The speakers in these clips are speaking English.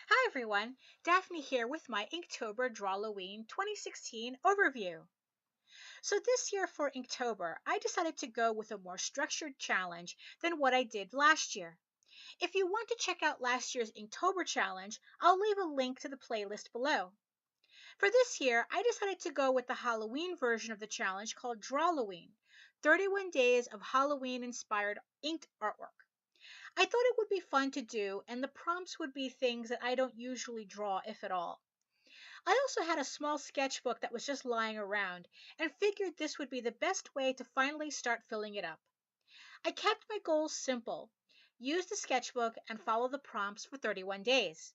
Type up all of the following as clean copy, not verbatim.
Hi everyone, Daphne here with my Inktober Drawlloween 2016 overview. So this year for Inktober, I decided to go with a more structured challenge than what I did last year. If you want to check out last year's Inktober challenge, I'll leave a link to the playlist below. For this year, I decided to go with the Halloween version of the challenge called Drawlloween, 31 days of Halloween-inspired inked artwork. I thought it would be fun to do, and the prompts would be things that I don't usually draw, if at all. I also had a small sketchbook that was just lying around, and figured this would be the best way to finally start filling it up. I kept my goals simple, use the sketchbook, and follow the prompts for 31 days.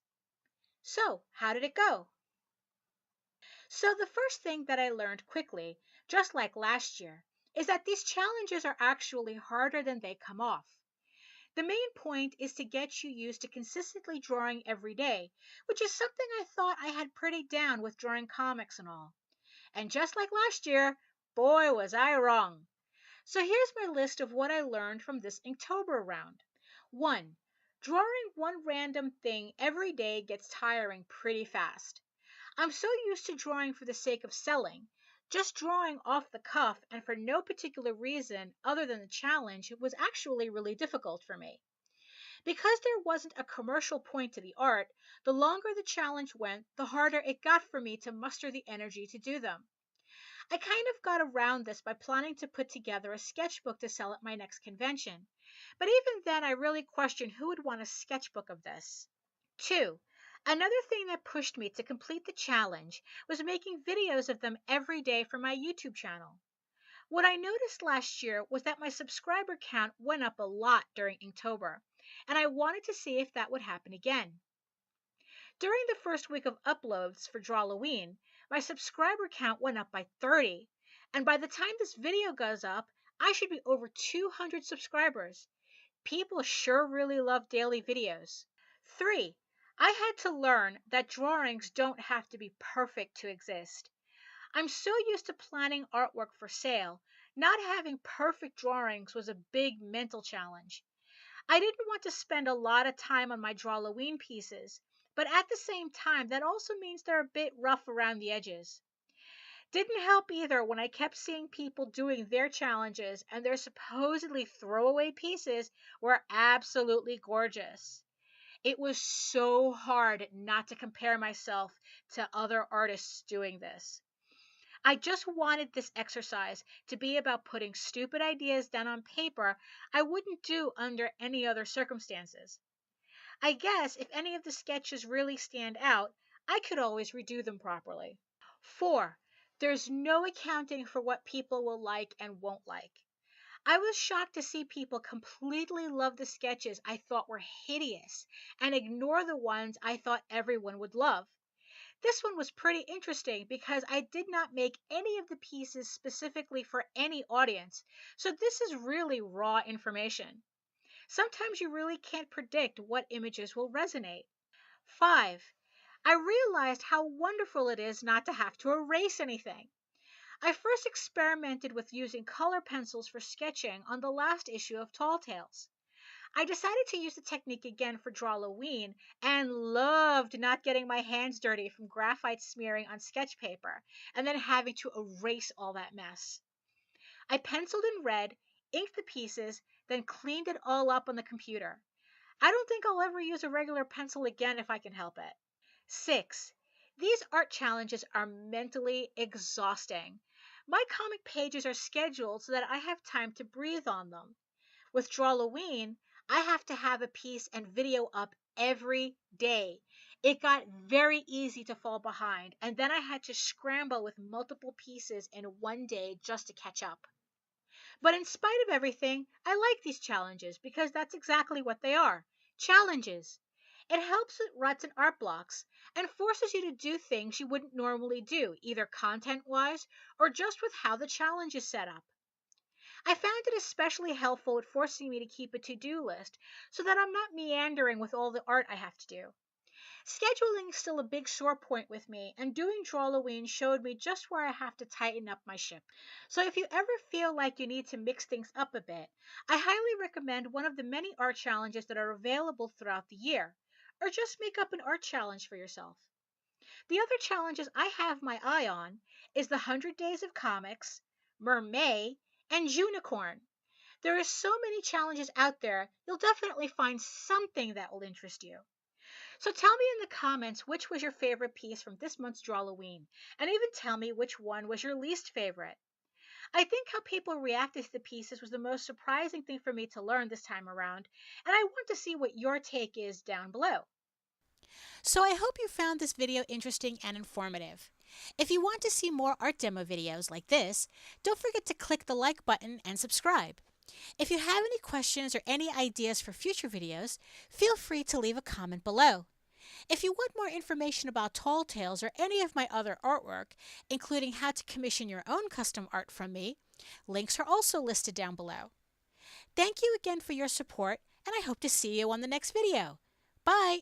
So, how did it go? So, the first thing that I learned quickly, just like last year, is that these challenges are actually harder than they come off. The main point is to get you used to consistently drawing every day, which is something I thought I had pretty down with drawing comics and all. And just like last year, boy was I wrong. So here's my list of what I learned from this Inktober round. 1. Drawing one random thing every day gets tiring pretty fast. I'm so used to drawing for the sake of selling. Just drawing off the cuff and for no particular reason other than the challenge was actually really difficult for me. Because there wasn't a commercial point to the art, the longer the challenge went, the harder it got for me to muster the energy to do them. I kind of got around this by planning to put together a sketchbook to sell at my next convention. But even then, I really questioned who would want a sketchbook of this. 2. Another thing that pushed me to complete the challenge was making videos of them every day for my YouTube channel. What I noticed last year was that my subscriber count went up a lot during Inktober, and I wanted to see if that would happen again. During the first week of uploads for Drawlloween, my subscriber count went up by 30, and by the time this video goes up, I should be over 200 subscribers. People sure really love daily videos. 3. I had to learn that drawings don't have to be perfect to exist. I'm so used to planning artwork for sale, not having perfect drawings was a big mental challenge. I didn't want to spend a lot of time on my Drawlloween pieces, but at the same time, that also means they're a bit rough around the edges. Didn't help either when I kept seeing people doing their challenges and their supposedly throwaway pieces were absolutely gorgeous. It was so hard not to compare myself to other artists doing this. I just wanted this exercise to be about putting stupid ideas down on paper I wouldn't do under any other circumstances. I guess if any of the sketches really stand out, I could always redo them properly. 4. There's no accounting for what people will like and won't like. I was shocked to see people completely love the sketches I thought were hideous and ignore the ones I thought everyone would love. This one was pretty interesting because I did not make any of the pieces specifically for any audience, so this is really raw information. Sometimes you really can't predict what images will resonate. 5. I realized how wonderful it is not to have to erase anything. I first experimented with using color pencils for sketching on the last issue of Tall Tales. I decided to use the technique again for Drawlloween and loved not getting my hands dirty from graphite smearing on sketch paper and then having to erase all that mess. I penciled in red, inked the pieces, then cleaned it all up on the computer. I don't think I'll ever use a regular pencil again if I can help it. 6. These art challenges are mentally exhausting. My comic pages are scheduled so that I have time to breathe on them. With Drawlloween, I have to have a piece and video up every day. It got very easy to fall behind, and then I had to scramble with multiple pieces in one day just to catch up. But in spite of everything, I like these challenges because that's exactly what they are, challenges. It helps with ruts and art blocks and forces you to do things you wouldn't normally do, either content-wise or just with how the challenge is set up. I found it especially helpful at forcing me to keep a to-do list so that I'm not meandering with all the art I have to do. Scheduling is still a big sore point with me, and doing Drawlloween showed me just where I have to tighten up my ship. So if you ever feel like you need to mix things up a bit, I highly recommend one of the many art challenges that are available throughout the year. or just make up an art challenge for yourself. The other challenges I have my eye on is the 100 Days of Comics, Mermay, and Junicorn. There are so many challenges out there, you'll definitely find something that will interest you. So tell me in the comments which was your favorite piece from this month's Drawlloween, and even tell me which one was your least favorite. I think how people reacted to the pieces was the most surprising thing for me to learn this time around, and I want to see what your take is down below. So I hope you found this video interesting and informative. If you want to see more art demo videos like this, don't forget to click the like button and subscribe. If you have any questions or any ideas for future videos, feel free to leave a comment below. If you want more information about Tall Tales or any of my other artwork, including how to commission your own custom art from me, links are also listed down below. Thank you again for your support, and I hope to see you on the next video. Bye!